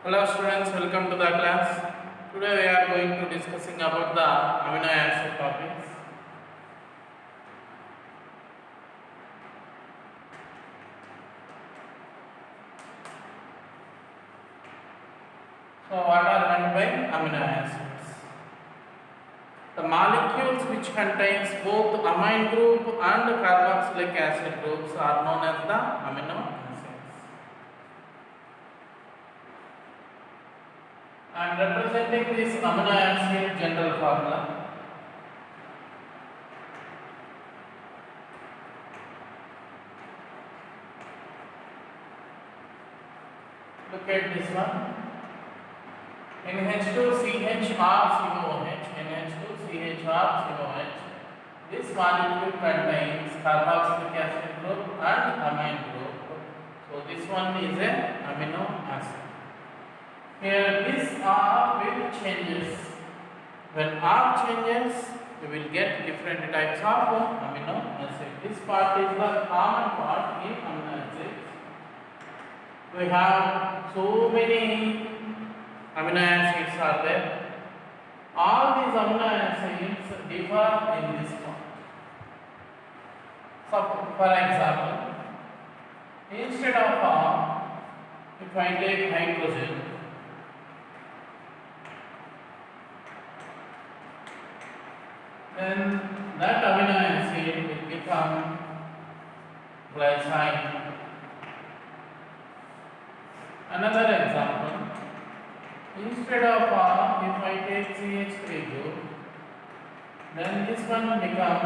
Hello students, welcome to the class. Today we are going to discussing about the amino acid topics. So what are meant by amino acids? The molecules which contains both amine group and carboxylic acid groups are known as the amino acids. I am representing this amino acid general formula. Look at this one. NH2CHR NH2CHR. This molecule contains carboxylic acid group and amine group. So this one is a amino acid. Here this R will changes. When R changes, we will get different types of amino acid. This part is the common part in amino acids. We have so many amino acids are there. All these amino acids differ in this part. So, for example, instead of if I take hydrogen, then that amino acid will become glycine. Another example, instead of if I take CH3 group, then this one become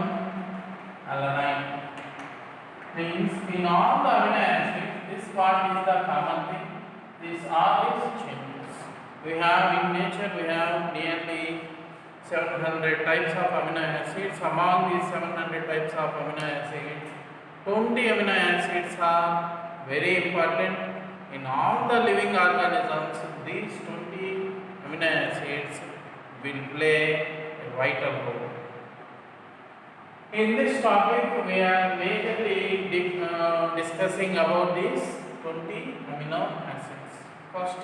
alanine. Means in all the amino acids, this part is the common thing. This R is changes. We have in nature, we have nearly 700 types of amino acids. Among these 700 types of amino acids, 20 amino acids are very important. In all the living organisms, these 20 amino acids will play a vital role. In this topic, we are majorly discussing about these 20 amino acids. First,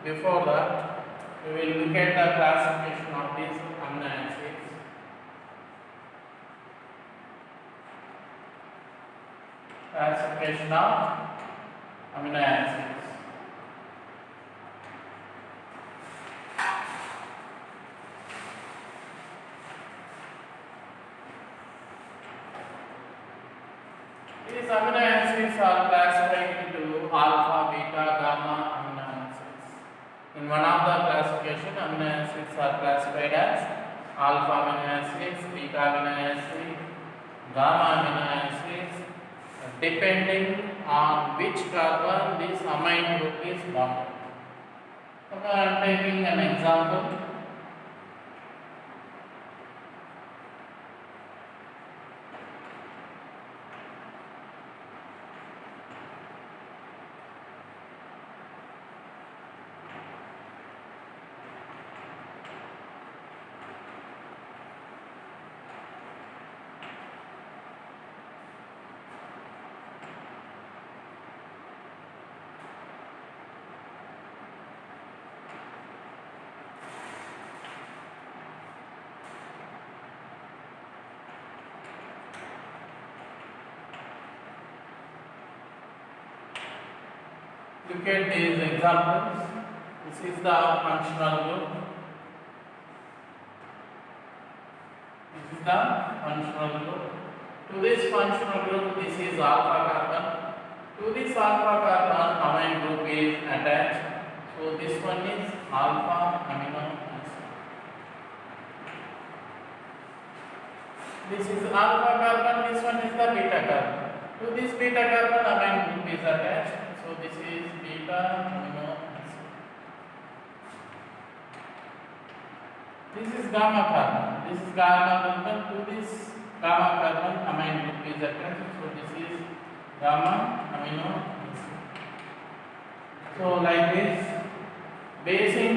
before that, we will look at the classification of these amino acids. Classification of amino acids. These amino acids are classified into alpha, beta, gamma amino acids. In one of the classification, amino acids are classified as alpha amino acids, beta amino acids, gamma amino acids, depending on which carbon this amine group is bound. Okay, I am taking an example. Look at these examples. This is the functional group. This is the functional group. To this functional group, this is alpha carbon. To this alpha carbon, amine group is attached. So this one is alpha amino acid. This is alpha carbon. This one is the beta carbon. To this beta carbon, amine group is attached. So this is beta amino acid. This is gamma carbon. This is gamma carbon. To this gamma carbon, amine group is attached. So this is gamma amino acid. So like this, basing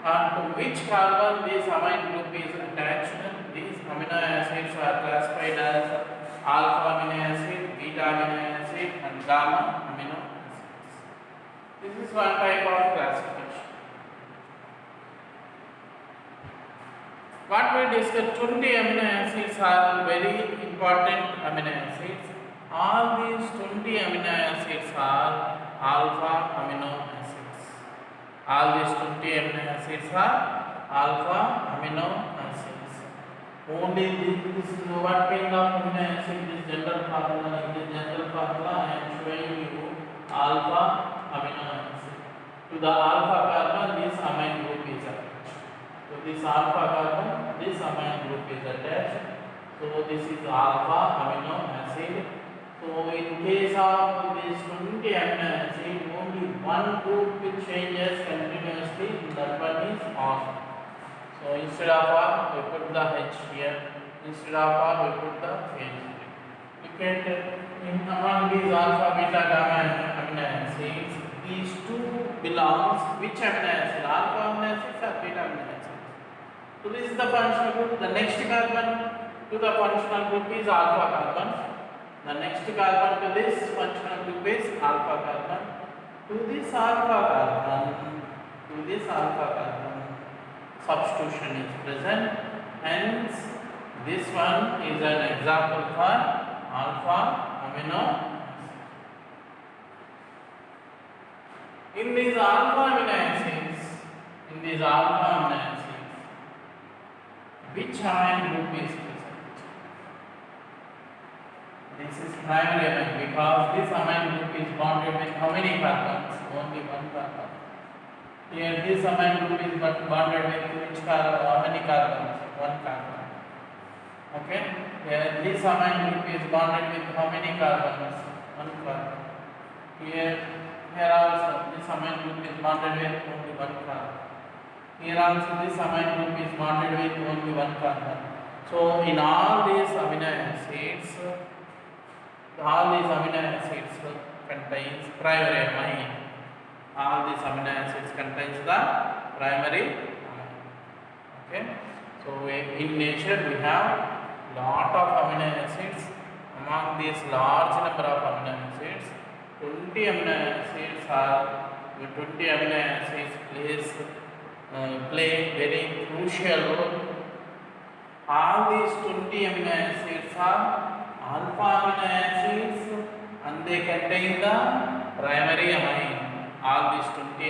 on to which carbon this amine group is attached, these amino acids are classified as alpha amino acid, beta amino acid, and gamma amino acids. This This is one type of classification. What we discussed, 20 amino acids are very important amino acids. All these 20 amino acids are alpha amino acids. All these 20 amino acids are alpha amino acids. Only this is what kind of amino acid, this general formula. In the general formula, I am showing you alpha amino acid. To the alpha carbon, this amine group is attached. So this alpha carbon, this amine group is attached. So this is alpha amino acid. So in case of this 20 amino acid, only one group which changes continuously, that one is alpha. So instead of R, we put the H here. Instead of R, we put the H here. Look at in among these alpha, beta, gamma amino acids, these two belongs which amino acid? Alpha amino acids or beta amino acids? So this is the functional group. The next carbon to the functional group is alpha carbon. The next carbon to this functional group is alpha carbon. To this alpha carbon, substitution is present. Hence, this one is an example for alpha amino acid. In these alpha amino acids, which amine group is present? This is primary amine because this amine group is bonded with how many carbons? Only one carbon. Here this amine group is bonded with which carbon? How many carbons? One carbon. Okay. Here this amine group is bonded with how many carbons? One carbon. Here also this amine group is bonded with only one carbon. Here also this amine group is bonded with only one carbon. So in all these amino acids contains primary amine. All these amino acids contains the primary amine. Okay. So in nature we have lot of amino acids. Among these large number of amino acids, 20 amino acids play very crucial role. All these 20 amino acids are alpha amino acids and they contain the primary amine. All these 20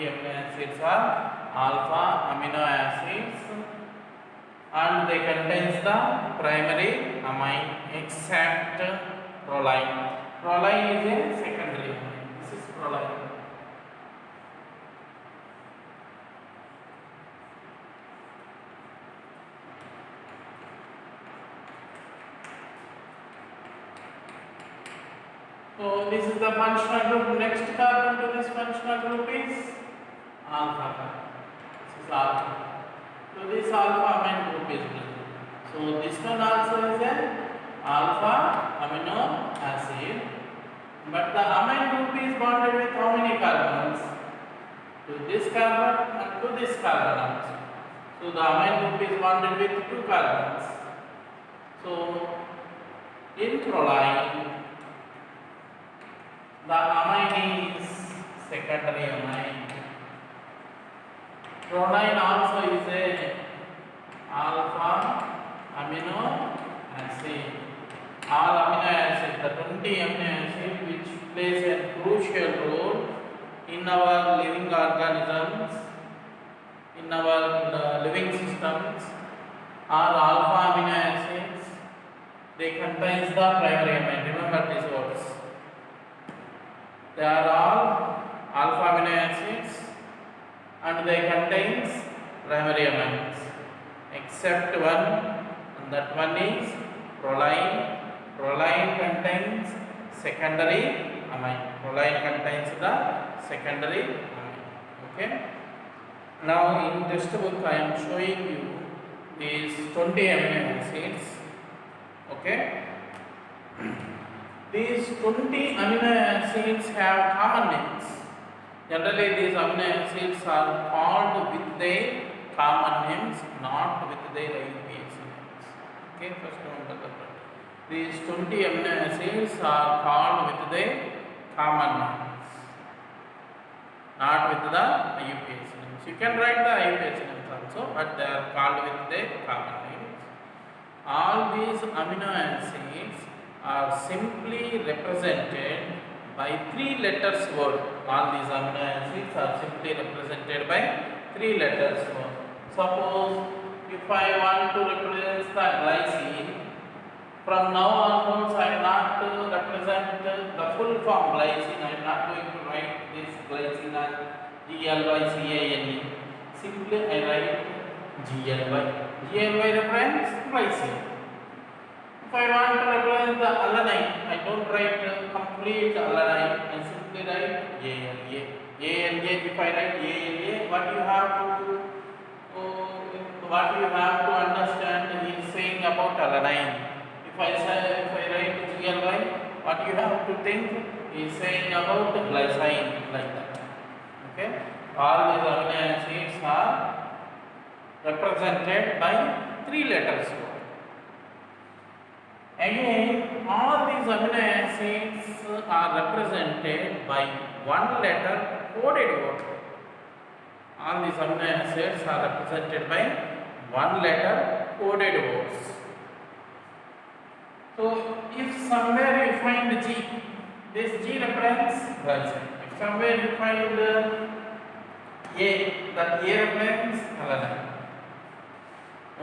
amino acids are alpha amino acids and they contains the primary amine except proline. Proline is a secondary amine. This is proline. So this is the functional group. Next carbon to this functional group is alpha carbon. This is alpha. So this alpha amine group is present. So this one also is an alpha amino acid. But the amine group is bonded with how many carbons? To this carbon and to this carbon also. So the amine group is bonded with two carbons. So in proline, the amine is secondary amine. Proline also is a alpha amino acid. All amino acids, the 20 amino acid which plays a crucial role in our living organisms, in our living systems, are alpha amino acids. They contain the primary amine. Remember these words. They are all alpha amino acids and they contain primary amines except one, and that one is proline. Proline contains secondary amine. Proline contains the secondary amine. Okay. Now in textbook I am showing you these 20 amino acids. Okay. These 20 amino acids have common names. Generally, these amino acids are called with their common names, not with their IUPAC names. Okay, first remember that. These 20 amino acids are called with their common names. not with the IUPAC names. You can write the IUPAC names also, but they are called with the common names. All these amino acids are simply represented by 3 letters word. All these amino acids are simply represented by 3 letters word. Suppose if I want to represent the glycine, from now onwards I am not to represent the full form glycine. I am not going to write this glycine as GLYCANE. Simply I write GLY. GLY represents glycine. If I want to represent the alanine, I don't write complete alanine. I simply write ALA. ALA. If I write ALA, what you have to understand is saying about alanine. If I write GLY, what you have to think is saying about glycine, like that. Okay. All these amino acids are represented by 3 letters. Again, all these amino acids are represented by 1 letter coded word. All these amino acids are represented by 1 letter coded words. So, if somewhere you find G, this G represents glycine. If somewhere you find A, that A represents alanine.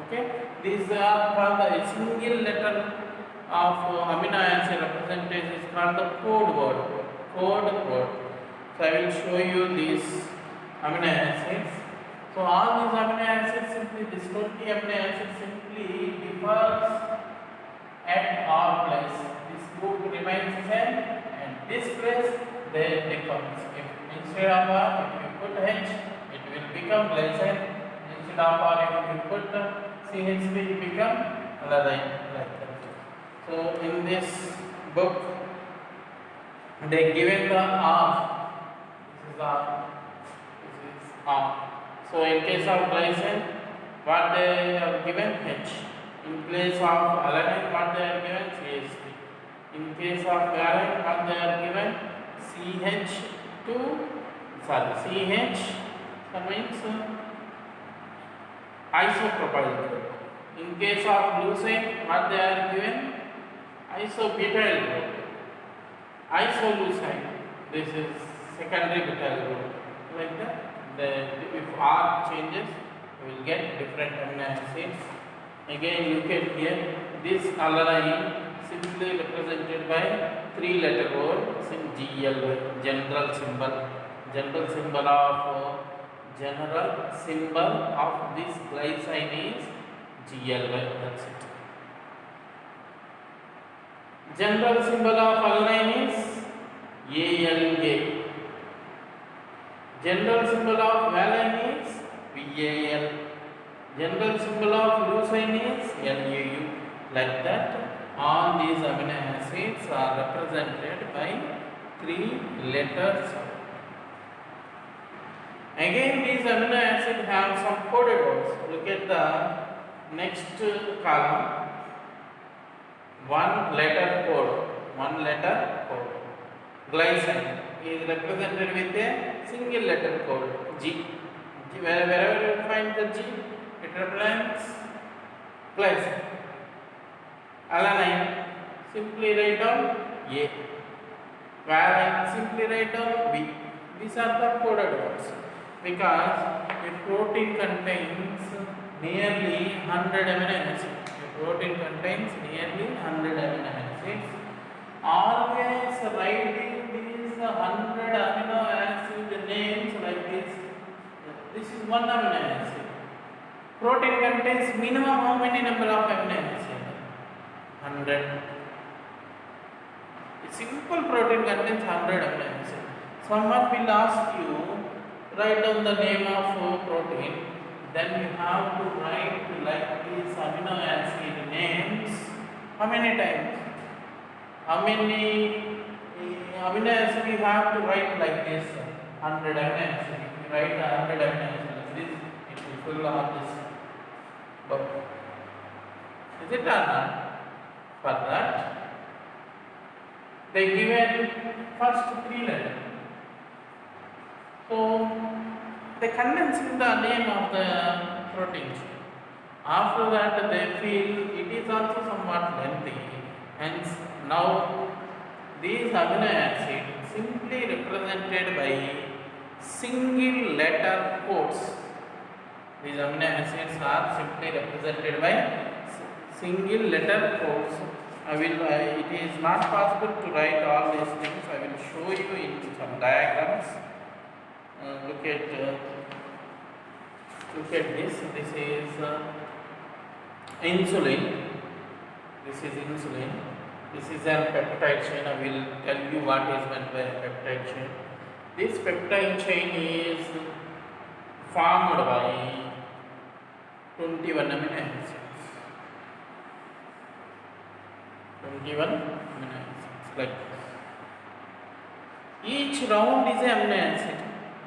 Okay, these are called the single letter of amino acid representation is called the code word. Code word. So I will show you these amino acids. So all these amino acids simply, this 20 amino acids simply differs at all places. This group remains same, and this place they differs. If instead of if you put H, it will become glycine. Instead of if you put CH3, it become alanine, like that. So in this book, they given the R. This is R. This is R. So in case of glycine, what they have given H. In place of alanine, what they are given CH3. In case of valine, what they are given CH2. CH. That means isopropyl group. In case of leucine, what they are given isobutyl group. Isoleucine, this is secondary butyl group. Like that. If R changes, we will get different amino acids. Again, look at here. This alanine simply represented by 3 letter word GLY, general symbol. General symbol of this glycine is GLY. That's it. General symbol of alanine is ALA. General symbol of valine is VAL. General symbol of leucine is LAU. Like that, all these amino acids are represented by 3 letters. Again, these amino acids have some coded words. Look at the next column. 1 letter code. 1 letter code. Glycine is represented with a single letter code G. Wherever you find the G, it represents glycine. Alanine, simply write down A. Valine, simply write down B. These are the coded words. Because a protein contains nearly 100 amino acids. A protein contains nearly 100 amino acids. Always writing these 100 amino acid names like this. This is 1 amino acid. Protein contains minimum how many number of amino acids? 100. A simple protein contains 100 amino acids. Someone will ask you, write down the name of protein. Then you have to write like these amino acid names. How many times? How many amino acid you have to write like this? 100 amino acid. If you write 100 amino acid like this, it will fill all this book. Is it or not? For that, they given first 3 letters. So they condense in the name of the protein chain. After that, they feel it is also somewhat lengthy. Hence, now these amino acids simply represented by single letter codes. These amino acids are simply represented by single letter codes. It is not possible to write all these things. I will show you in some diagrams. Look at this. This is insulin. This is insulin. This is a peptide chain. I will tell you what is meant by a peptide chain. This peptide chain is formed by 21 amino acids. 21 amino acids like this. Each round is an amino acid.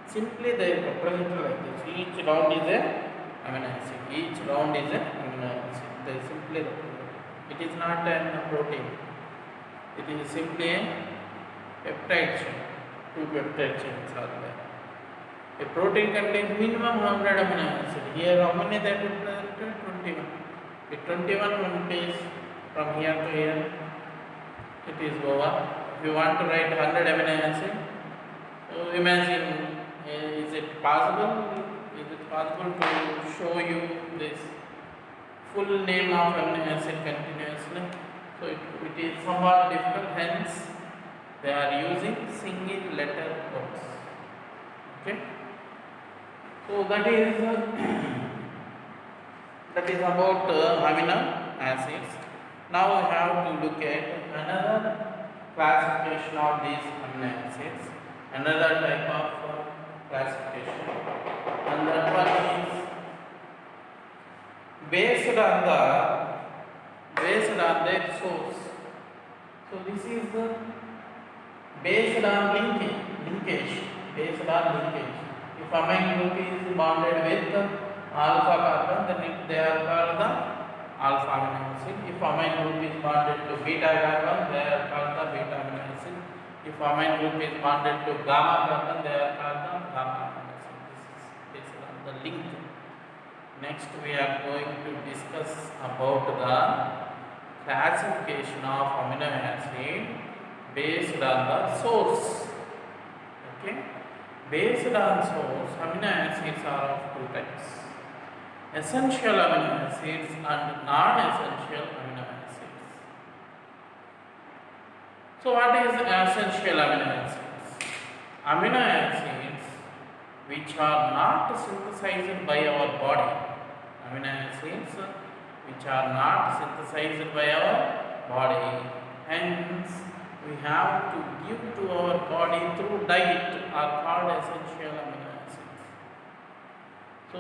Simply they are represented like this. Each round is a amino acid. Each round is a amino acid. They simply represented. It is not a protein. It is simply a peptide chain. Two peptide chains are there. A protein contains minimum 100 amino acids. Here how many that represented? 21. The 21 one is from here to here. It is over. If you want to write 100 amino acids, so imagine, is it possible? Is it possible to show you this full name of amino acid continuously? So it is somewhat difficult. Hence, they are using single letter codes. Okay. So that is about amino acids. Now we have to look at another classification of these amino acids, another type of classification, and that one is based on their source. So this is based on linkage. Based on linkage. If amino group is bonded with alpha carbon, then they are called the alpha amino acid. If amino group is bonded to beta carbon, they are called the beta amino acid. If amino group is bonded to gamma carbon, they are called the gamma amino acid. This is based on the link. Next, we are going to discuss about the classification of amino acid based on the source. Okay, based on source, amino acids are of two types: essential amino acids and non-essential amino acids. So, what is essential amino acids? Amino acids which are not synthesized by our body. Amino acids which are not synthesized by our body. Hence, we have to give to our body through diet are called essential amino acids. So,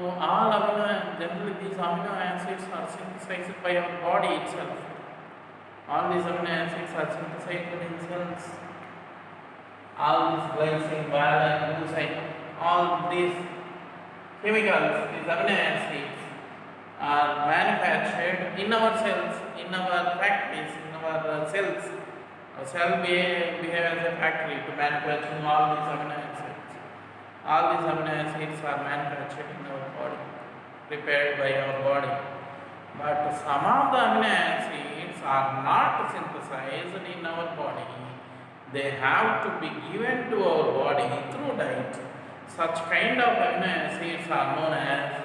generally these amino acids are synthesized by our body itself. All these amino acids are synthesized in cells. All these glycine, valine, leucine, all these chemicals, these amino acids are manufactured in our cells, in our factories, in our cells. A cell behaves as a factory to manufacture all these amino acids. All these amino acids are manufactured in our body, prepared by our body. But some of the amino acids are not synthesized in our body. They have to be given to our body through diet. Such kind of amino acids are known as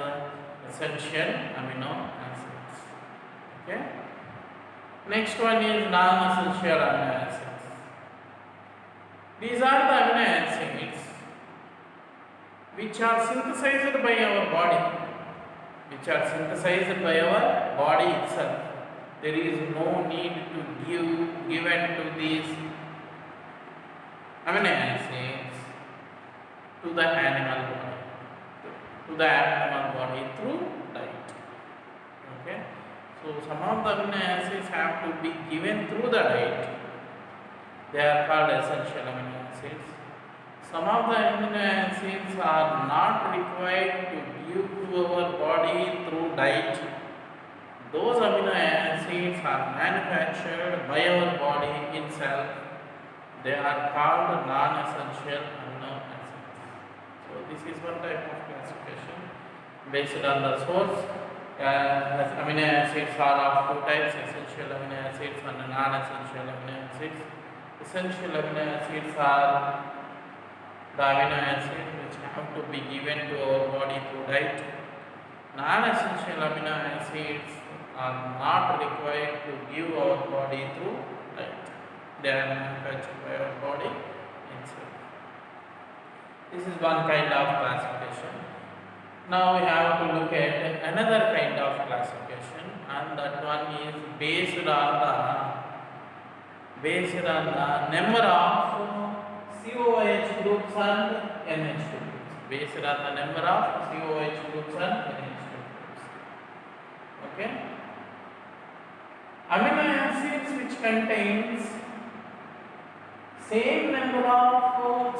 essential amino acids. Okay. Next one is non-essential amino acids. These are the amino acids which are synthesized by our body. Which are synthesized by our body itself. There is no need to given to these amino acids to the animal body through diet. Okay. So some of the amino acids have to be given through the diet. They are called essential amino acids. Some of the amino acids are not required to give to our body through diet. Those amino acids are manufactured by our body itself. They are called non-essential amino acids. So So this is one type of classification based on the source. Amino acids are of two types: essential amino acids and non-essential amino acids. Essential amino acids are the amino acids which have to be given to our body through diet. Non-essential amino acids are not required to give our body through diet. They are manufactured by our body itself. This is one kind of classification. Now we have to look at another kind of classification, and that one is based on the number of COH groups and NH2 groups. Based on the number of COH groups and NH2 groups. Okay. Amino acids which contains same number of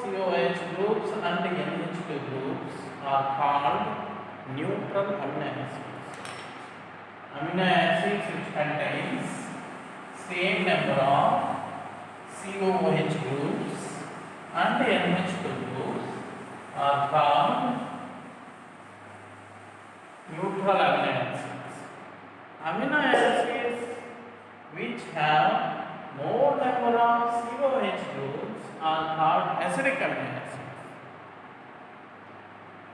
COH groups and NH2 groups are called neutral amino acids. Amino acids which contains same number of COH groups and NH2 groups are called neutral amino acids. Amino acids which have more number of COH groups are called acidic amino acids.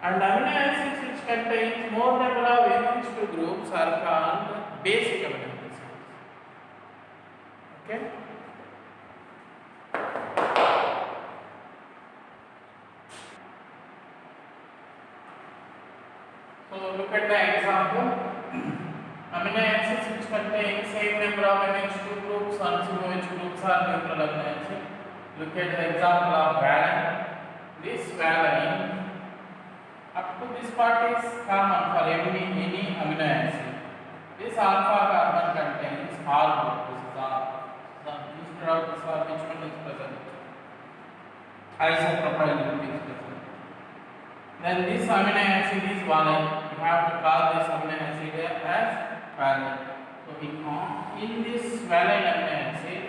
And amino acids which contain more number of NH2 groups are called basic amino acids. Okay? So look at the example. Amino acids which contain same number of NH2 groups and COH groups are neutral amino acids. Look at the example of valine. This valine, up to this part is common for any amino acid. This alpha carbon contains R group. This is R. Instead of this R, which one is present? Isopropyl group is present. Then this amino acid is valine. You have to call this amino acid as valine. So in this valine amino acid,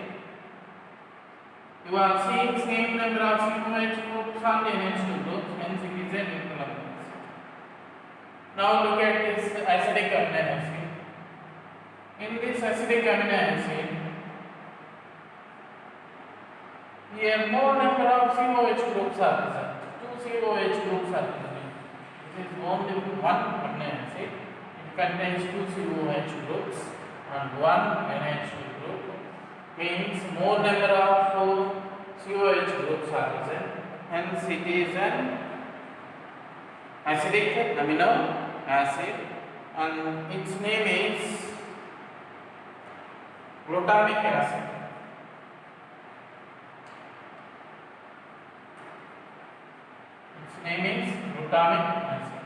you are seeing same number of COH groups and NH2 groups, hence it is a neutral amino acid. Now look at this acidic amino acid. In this acidic amino acid, here more number of COH groups are present. Two COH groups are present. This is only one amino acid. It contains two COH groups and one NH2 group. Means more number of COH groups are present. Hence it is an acidic amino acid, and its name is glutamic acid. Its name is glutamic acid.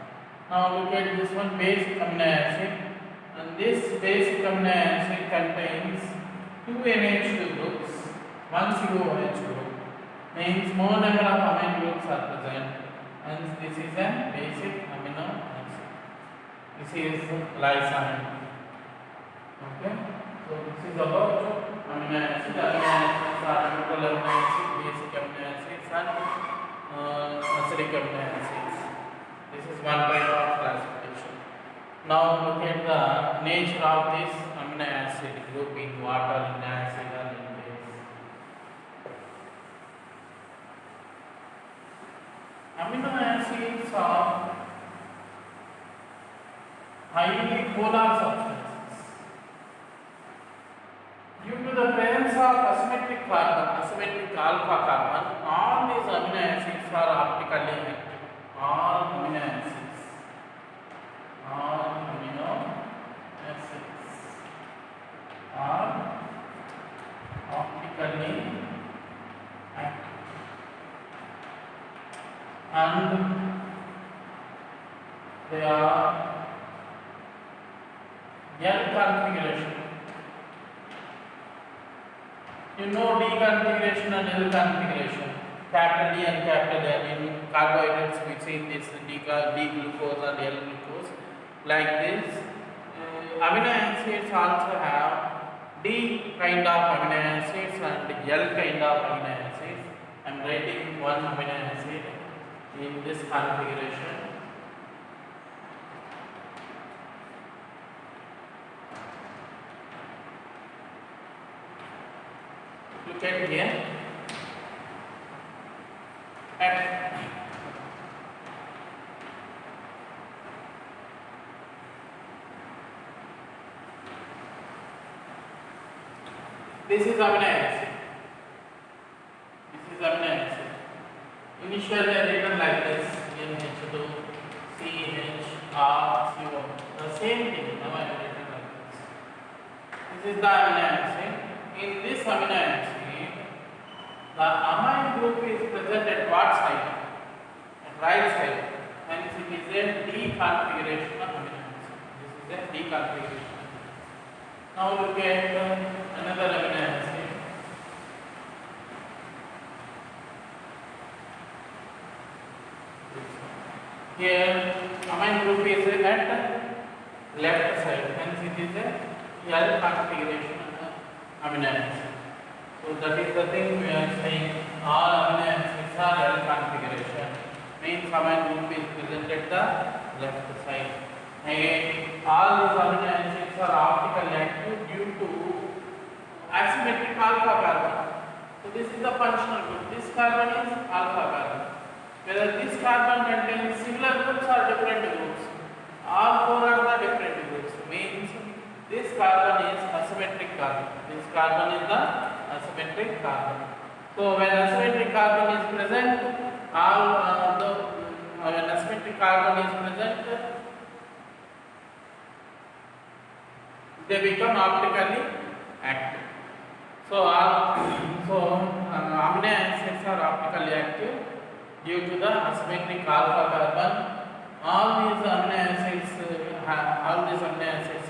Now look at this one, basic amino acid, and this basic amino acid contains two NH2 groups, one COH group. Means more number of amino groups are present. Hence this is a basic amino acid. This is lysine. Okay. So this is about amino acid. Amino acids are neutral amino acid, basic amino acids, and acidic amino acids. This is one type of classification. Now look at the nature of this amino acid group in water, in acid, or in base. Amino acids are highly polar substances. Due to the presence of asymmetric carbon, asymmetric alpha carbon, all these amino acids are optically active. All amino acids are optically active, and they are L configuration. You know D configuration and L configuration. Capital D and capital L. In carbohydrates we see this D glucose and L glucose. Like this, amino acids also have D kind of amino acids and L kind of amino acids. I am writing one amino acid in this configuration. Look at here. This is amino acid. This is amino acid. Initially written like this: NH2, CHRCO. The same thing. Now I have written like this. This is the amino acid. In this amino acid, the amine group is present at what side? At right side. Hence it is a D configuration of amino acid. This is a D configuration. Now look at another amino acid. Here amine group is at left side, hence it is a L configuration amino acid. So that is the thing we are saying, all amino acids are L configuration. Means amine group is present at the left side. Again, all these amino acids are optically active due to asymmetric alpha carbon. So this is the functional group. This carbon is alpha carbon. Whether this carbon contains similar groups or different groups, all four are the different groups. Means this carbon is asymmetric carbon. This carbon is the asymmetric carbon. So when asymmetric carbon is present, when asymmetric carbon is present, they become optically active. So amino acids are optically active due to the asymmetric alpha carbon. All these amino acids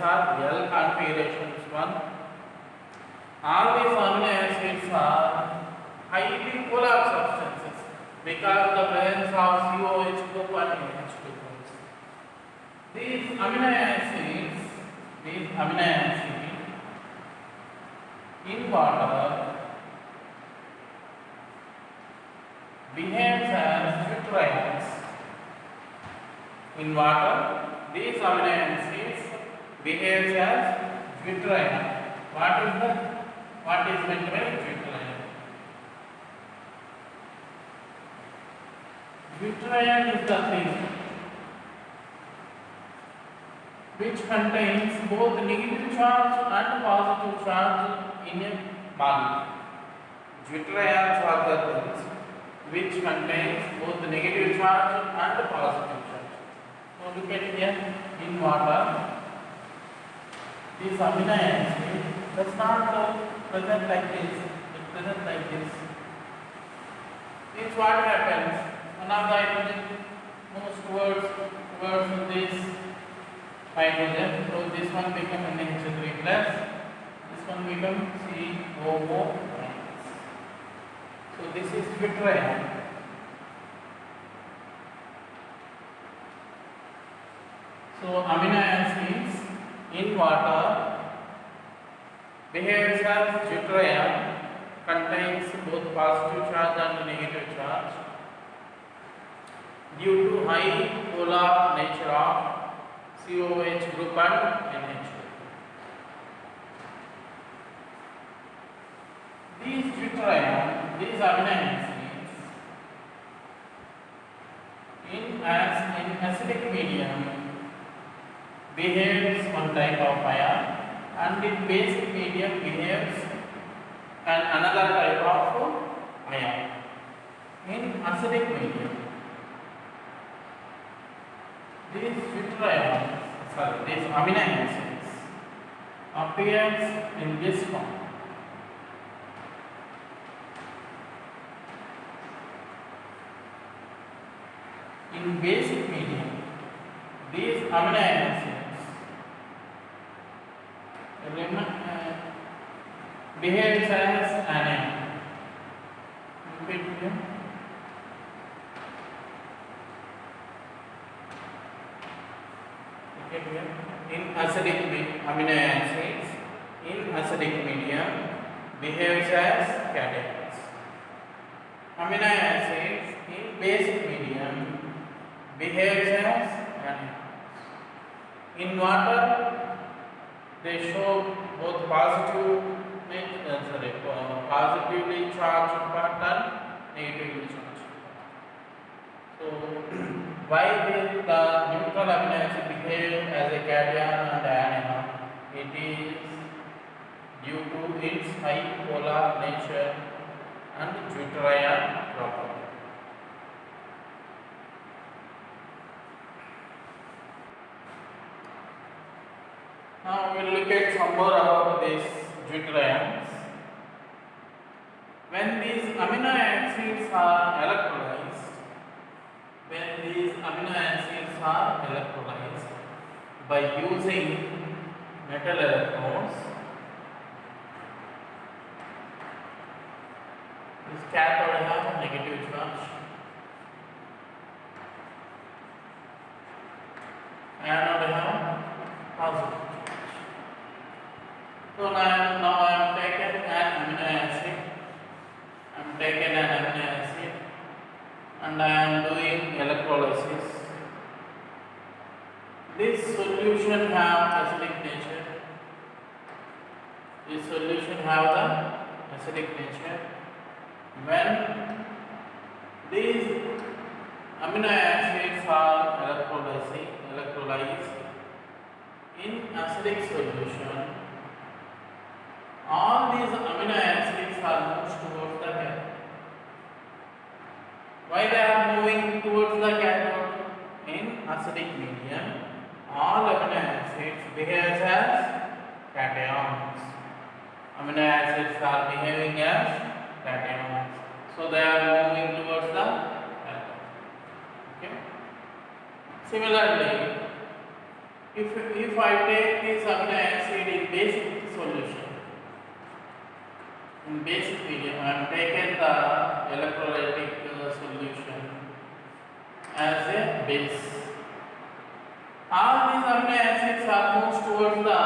are L configurations one. All these amino acids are highly polar substances because of the presence of COH group and NH2 groups. These amino acids in water behaves as deuterions. In water, these amino acids behaves as deuterion. What is meant by deuterion? Deuterion is the thing which contains both negative charge and positive charge in a molecule. Deuterions are the things which contains both negative charge and positive charge. So look at here, in water, this amino acid does not present like this. It presents like this. Means what happens? One of the hydrogen moves towards this hydrogen. So this one becomes NH3 plus. This one becomes COO minus. So this is deuterion. So amino acids in water behaves as deuterion, contains both positive charge and negative charge due to high polar nature of COH group and NH group. These amino acids in acidic medium behaves one type of ion, and in basic medium behaves another type of ion. In acidic medium, these amino acids appears in this form. In basic medium, these amino acids behaves as anion. Repeat here. In acidic amino acids in acidic medium behaves as cations. Amino acids in basic medium behaves as anions. In water, they show both positively charged part and negatively charged. So, why will the neutral amino acid behave as a cation and anion? It is due to its high polar nature and deuterion property. Now we will look at some more about these deuterions. When these amino acids are electrolyzed, by using metal electrodes, this cathode has a negative charge, anode has positive charge. So now I am taken an amino acid. And I am doing electrolysis. This solution have acidic nature. When these amino acids are electrolyzed in acidic solution, all these amino acids are moved towards the cathode. Why they are moving towards the cathode? In acidic medium, all amino acids behave as cations. Amino acids are behaving as cations. So they are moving towards the cathode. Okay. Similarly, if I take this amino acid in basic solution, in basic medium, I am taken the electrolytic solution as a base. All these amino acids are moved towards the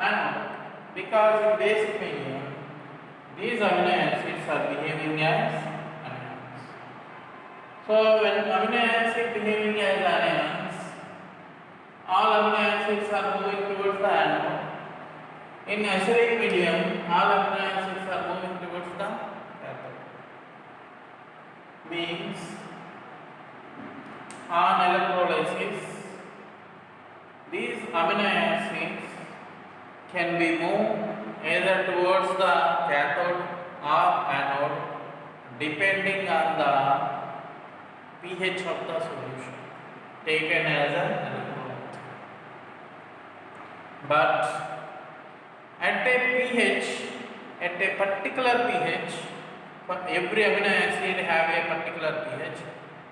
anode because in basic medium, these amino acids are behaving as anions. So when amino acid behaving as anions, all amino acids are moving towards the anode. In acidic medium, all amino acids are moving towards the cathode. Means on electrolysis, these amino acids can be moved either towards the cathode or anode depending on the pH of the solution taken as an electrolyte. But at a particular pH, for every amino acid have a particular pH,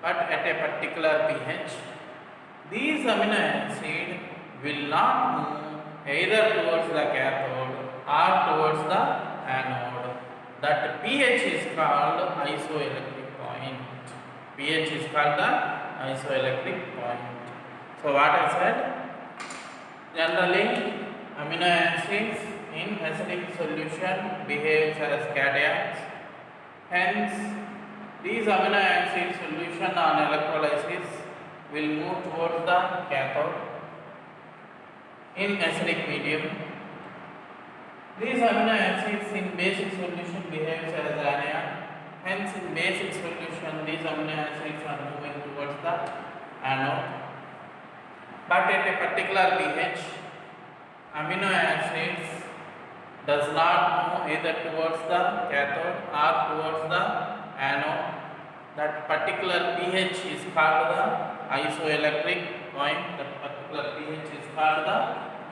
but at a particular pH, these amino acid will not move either towards the cathode or towards the anode. That pH is called isoelectric point. pH is called the isoelectric point. So what I said, generally amino acids in acidic solution behaves as cations. Hence, these amino acid solution on electrolysis will move towards the cathode. In acidic medium, these amino acids in basic solution behaves as anion. Hence, in basic solution, these amino acids are moving towards the anode. But at a particular pH, amino acids does not move either towards the cathode or towards the anode. That particular pH is called the isoelectric point. That particular pH is called the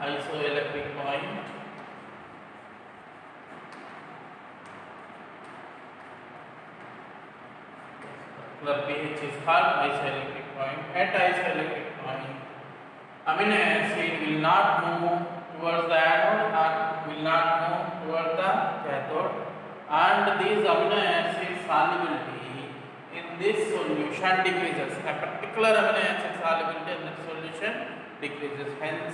isoelectric point. Particular pH is called isoelectric point. At isoelectric point, amino acid will not move towards the anode or will not move towards the cathode, and these amino acid solubility in this solution decreases. A particular amino acid solubility in the solution decreases. Hence,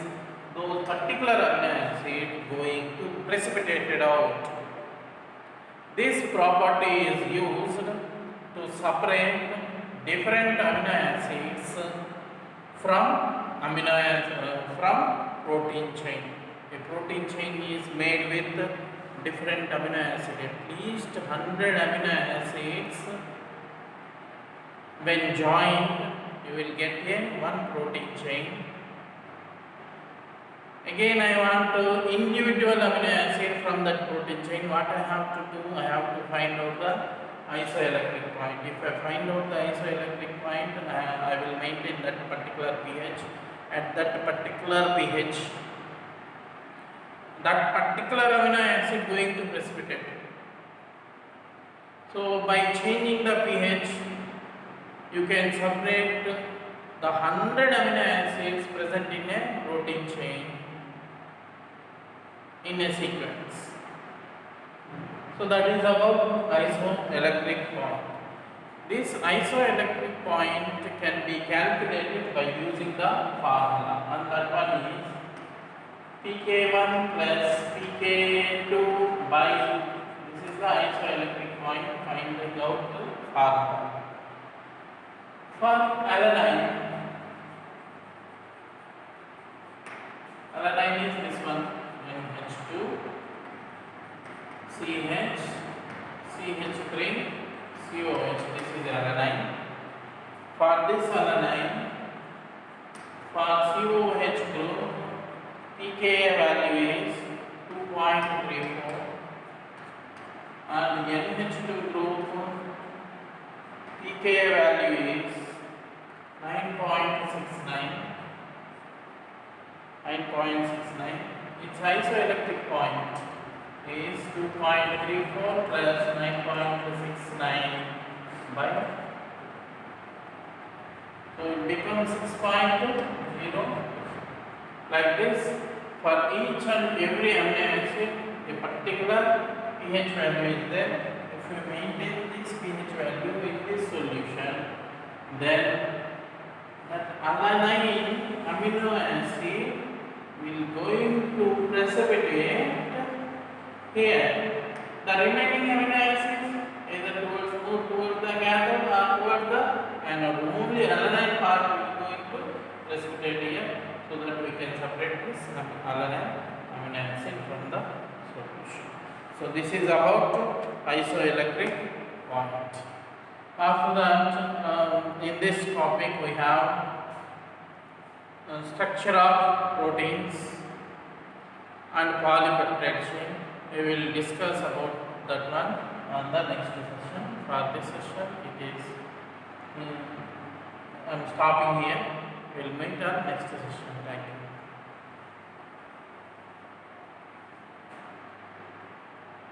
those particular amino acid going to precipitate out. This property is used to separate different amino acids from protein chain. A protein chain is made with different amino acids. At least 100 amino acids. When joined, you will get a one protein chain. Again, I want to individual amino acid from that protein chain. What I have to do? I have to find out the isoelectric point. If I find out the isoelectric point, I will maintain that particular pH. At that particular pH, that particular amino acid going to precipitate. So by changing the pH, you can separate the 100 amino acids present in a protein chain in a sequence. So that is about isoelectric point. This isoelectric point can be calculated by using the formula, and that one is pK1 plus pK2 by, this is the isoelectric point, finding out the formula. For alanine is this one, NH2 CH CH3 COH. This is alanine. For this alanine, for COH group, pKa value is 2.34, and NH2 group pKa value is 9.69. Its isoelectric point is 2.34 plus 9.69 by, so it becomes 6.0. Like this, for each and every amino acid, a particular pH value is there. If you maintain this pH value in this solution, then that alanine amino acid will going to precipitate here. The remaining amino acids either move towards the cathode or towards the anode. Only alanine part will going to precipitate here, so that we can separate this alanine amino acid from the solution. So this is about isoelectric point. After that, in this topic we have structure of proteins and polypeptide chain. We will discuss about that one on the next session. For this session, it is I am stopping here. We will meet on next session. Thank you.